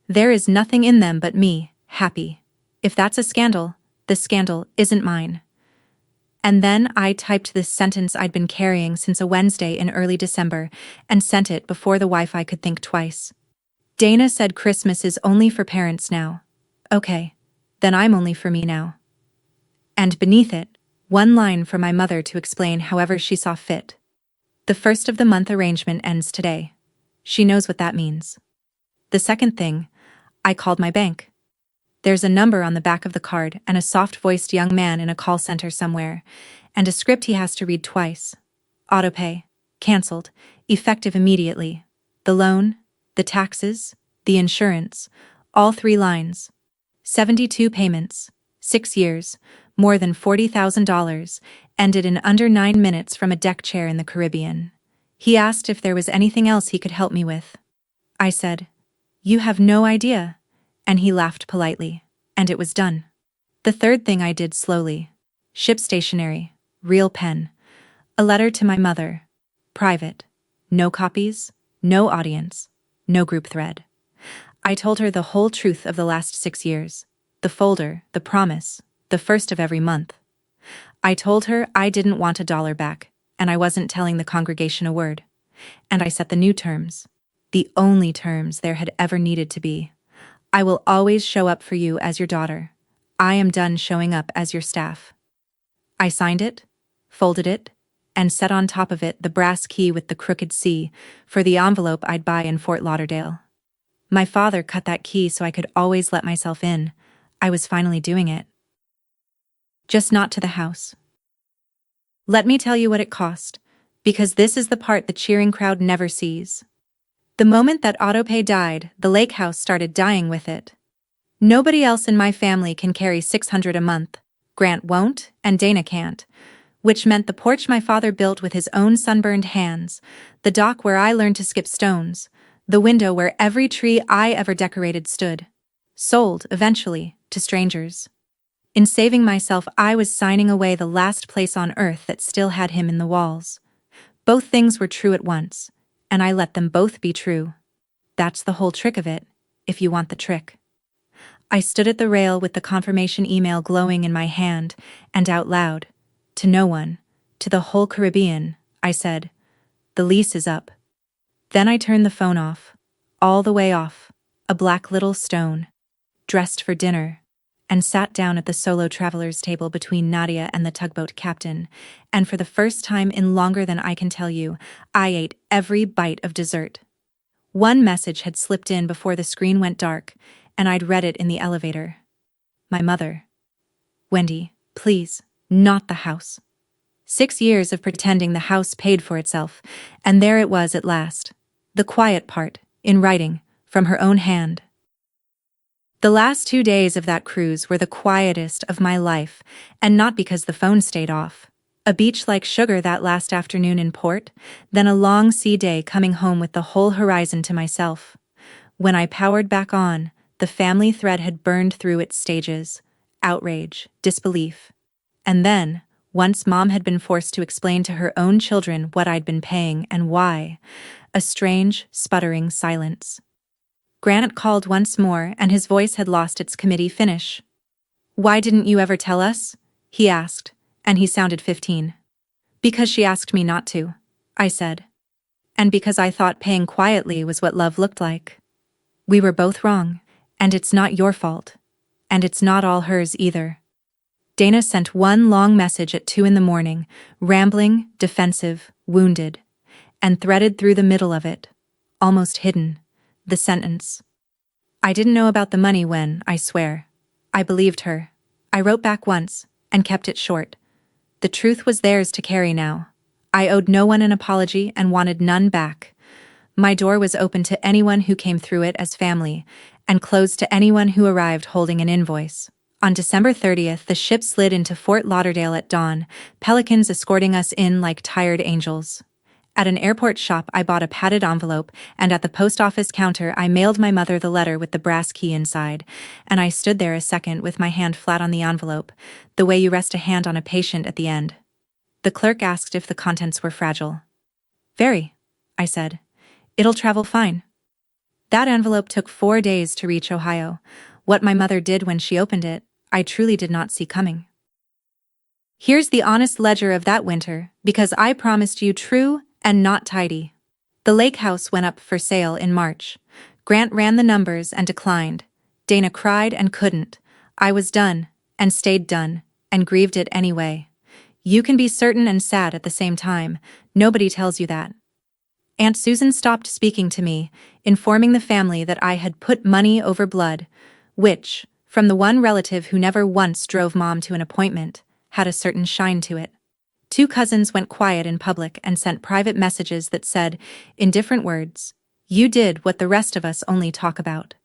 There is nothing in them but me, happy. If that's a scandal, the scandal isn't mine. And then I typed this sentence I'd been carrying since a Wednesday in early December and sent it before the Wi-Fi could think twice. Dana said Christmas is only for parents now. Okay, then I'm only for me now. And beneath it, one line from my mother to explain however she saw fit. The first of the month arrangement ends today. She knows what that means. The second thing, I called my bank. There's a number on the back of the card and a soft-voiced young man in a call center somewhere, and a script he has to read twice. Autopay. Cancelled. Effective immediately. The loan, the taxes, the insurance, all 3 lines. 72 payments, 6 years, more than $40,000, ended in under 9 minutes from a deck chair in the Caribbean. He asked if there was anything else he could help me with. I said, "You have no idea," and he laughed politely, and it was done. The third thing I did slowly. Ship stationery, real pen. A letter to my mother. Private. No copies, no audience, no group thread. I told her the whole truth of the last 6 years. The folder, the promise, the first of every month. I told her I didn't want $1 back, and I wasn't telling the congregation a word. And I set the new terms. The only terms there had ever needed to be. I will always show up for you as your daughter. I am done showing up as your staff. I signed it, folded it, and set on top of it the brass key with the crooked C for the envelope I'd buy in Fort Lauderdale. My father cut that key so I could always let myself in. I was finally doing it. Just not to the house. Let me tell you what it cost, because this is the part the cheering crowd never sees. The moment that autopay died, the lake house started dying with it. Nobody else in my family can carry $600 a month. Grant won't, and Dana can't. Which meant the porch my father built with his own sunburned hands, the dock where I learned to skip stones, the window where every tree I ever decorated stood. Sold, eventually, to strangers. In saving myself, I was signing away the last place on earth that still had him in the walls. Both things were true at once, and I let them both be true. That's the whole trick of it, if you want the trick. I stood at the rail with the confirmation email glowing in my hand, and out loud, to no one, to the whole Caribbean, I said, "The lease is up." Then I turned the phone off, all the way off, a black little stone, dressed for dinner, and sat down at the solo traveler's table between Nadia and the tugboat captain, and for the first time in longer than I can tell you, I ate every bite of dessert. One message had slipped in before the screen went dark, and I'd read it in the elevator. My mother. "Wendy, please, not the house." 6 years of pretending the house paid for itself, and there it was at last. The quiet part, in writing, from her own hand. The last 2 days of that cruise were the quietest of my life, and not because the phone stayed off. A beach like sugar that last afternoon in port, then a long sea day coming home with the whole horizon to myself. When I powered back on, the family thread had burned through its stages. Outrage, disbelief. And then, once Mom had been forced to explain to her own children what I'd been paying and why, a strange, sputtering silence. Grant called once more, and his voice had lost its committee finish. "Why didn't you ever tell us?" he asked, and he sounded 15. "Because she asked me not to," I said. "And because I thought paying quietly was what love looked like. We were both wrong, and it's not your fault. And it's not all hers either." Dana sent one long message at 2 in the morning, rambling, defensive, wounded, and threaded through the middle of it, almost hidden, the sentence. "I didn't know about the money when, I swear." I believed her. I wrote back once, and kept it short. The truth was theirs to carry now. I owed no one an apology and wanted none back. My door was open to anyone who came through it as family, and closed to anyone who arrived holding an invoice. On December 30th, the ship slid into Fort Lauderdale at dawn, pelicans escorting us in like tired angels. At an airport shop, I bought a padded envelope, and at the post office counter, I mailed my mother the letter with the brass key inside, and I stood there a second with my hand flat on the envelope, the way you rest a hand on a patient at the end. The clerk asked if the contents were fragile. Very, I said. It'll travel fine. That envelope took 4 days to reach Ohio. What my mother did when she opened it, I truly did not see coming. Here's the honest ledger of that winter, because I promised you true and not tidy. The lake house went up for sale in March. Grant ran the numbers and declined. Dana cried and couldn't. I was done, and stayed done, and grieved it anyway. You can be certain and sad at the same time. Nobody tells you that. Aunt Susan stopped speaking to me, informing the family that I had put money over blood, which, from the one relative who never once drove Mom to an appointment, had a certain shine to it. 2 cousins went quiet in public and sent private messages that said, in different words, "You did what the rest of us only talk about."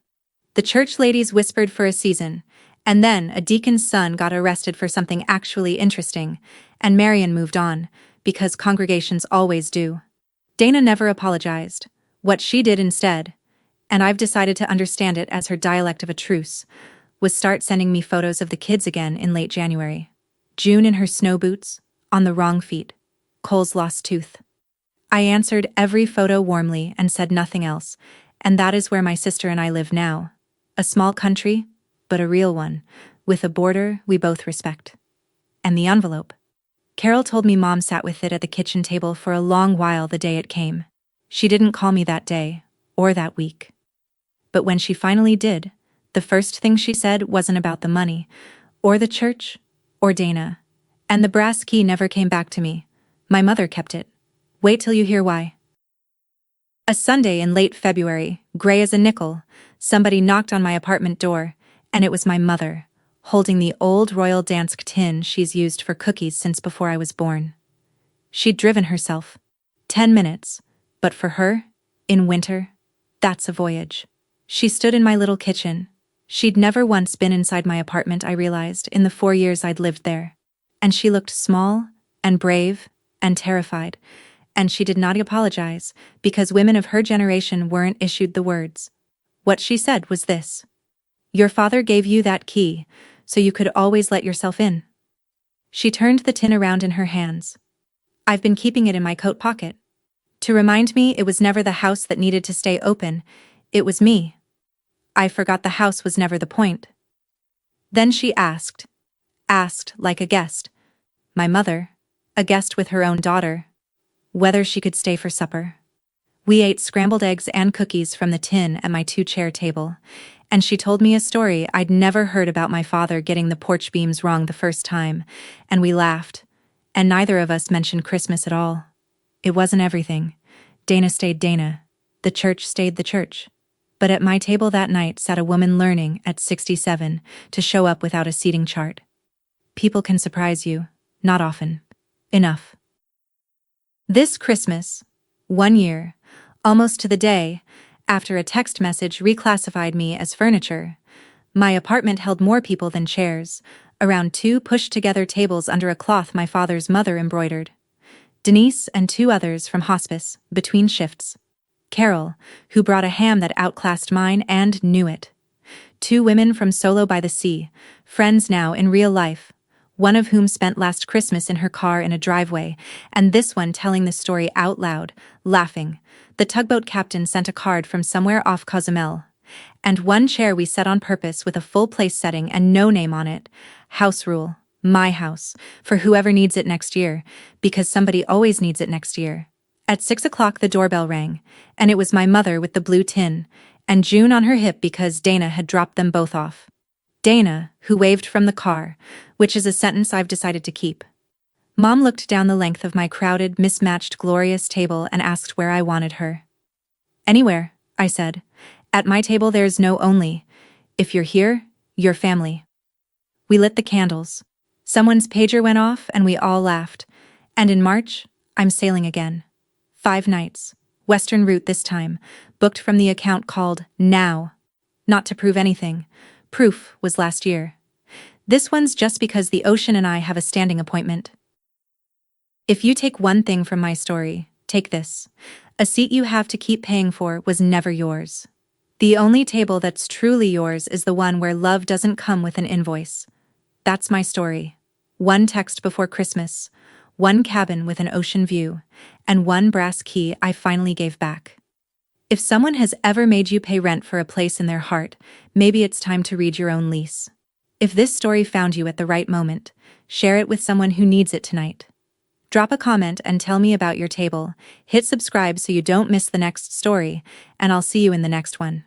The church ladies whispered for a season, and then a deacon's son got arrested for something actually interesting, and Marion moved on, because congregations always do. Dana never apologized. What she did instead, and I've decided to understand it as her dialect of a truce, was start sending me photos of the kids again in late January. June in her snow boots, on the wrong feet. Cole's lost tooth. I answered every photo warmly and said nothing else, and that is where my sister and I live now. A small country, but a real one, with a border we both respect. And the envelope. Carol told me Mom sat with it at the kitchen table for a long while the day it came. She didn't call me that day, or that week. But when she finally did, the first thing she said wasn't about the money, or the church, or Dana. And the brass key never came back to me. My mother kept it. Wait till you hear why. A Sunday in late February, gray as a nickel, somebody knocked on my apartment door, and it was my mother, holding the old Royal Dansk tin she's used for cookies since before I was born. She'd driven herself. 10 minutes. But for her, in winter, that's a voyage. She stood in my little kitchen. She'd never once been inside my apartment, I realized, in the 4 years I'd lived there. And she looked small, and brave, and terrified. And she did not apologize, because women of her generation weren't issued the words. What she said was this: "Your father gave you that key, so you could always let yourself in." She turned the tin around in her hands. I've been keeping it in my coat pocket. To remind me it was never the house that needed to stay open, it was me. I forgot the house was never the point. Then she asked like a guest, my mother, a guest with her own daughter, whether she could stay for supper. We ate scrambled eggs and cookies from the tin at my 2-chair table, and she told me a story I'd never heard about my father getting the porch beams wrong the first time, and we laughed, and neither of us mentioned Christmas at all. It wasn't everything. Dana stayed Dana. The church stayed the church. But at my table that night sat a woman learning, at 67, to show up without a seating chart. People can surprise you. Not often. Enough. This Christmas, 1 year, almost to the day, after a text message reclassified me as furniture, my apartment held more people than chairs, around 2 pushed-together tables under a cloth my father's mother embroidered. Denise and 2 others from hospice, between shifts. Carol, who brought a ham that outclassed mine and knew it. 2 women from Solo by the Sea, friends now in real life, one of whom spent last Christmas in her car in a driveway, and this one telling the story out loud, laughing. The tugboat captain sent a card from somewhere off Cozumel. And 1 chair we set on purpose with a full place setting and no name on it. House rule. My house. For whoever needs it next year, because somebody always needs it next year. At 6 o'clock the doorbell rang, and it was my mother with the blue tin, and June on her hip because Dana had dropped them both off. Dana, who waved from the car, which is a sentence I've decided to keep. Mom looked down the length of my crowded, mismatched, glorious table and asked where I wanted her. Anywhere, I said. At my table there's no only. If you're here, you're family. We lit the candles. Someone's pager went off and we all laughed. And in March, I'm sailing again. 5 nights. Western route this time, booked from the account called Now. Not to prove anything. Proof was last year. This one's just because the ocean and I have a standing appointment. If you take one thing from my story, Take this. A seat you have to keep paying for was never yours. The only table that's truly yours is the one where love doesn't come with an invoice. That's my story. One text before Christmas, one cabin with an ocean view, and one brass key I finally gave back. If someone has ever made you pay rent for a place in their heart, maybe it's time to read your own lease. If this story found you at the right moment, share it with someone who needs it tonight. Drop a comment and tell me about your table. Hit subscribe so you don't miss the next story, and I'll see you in the next one.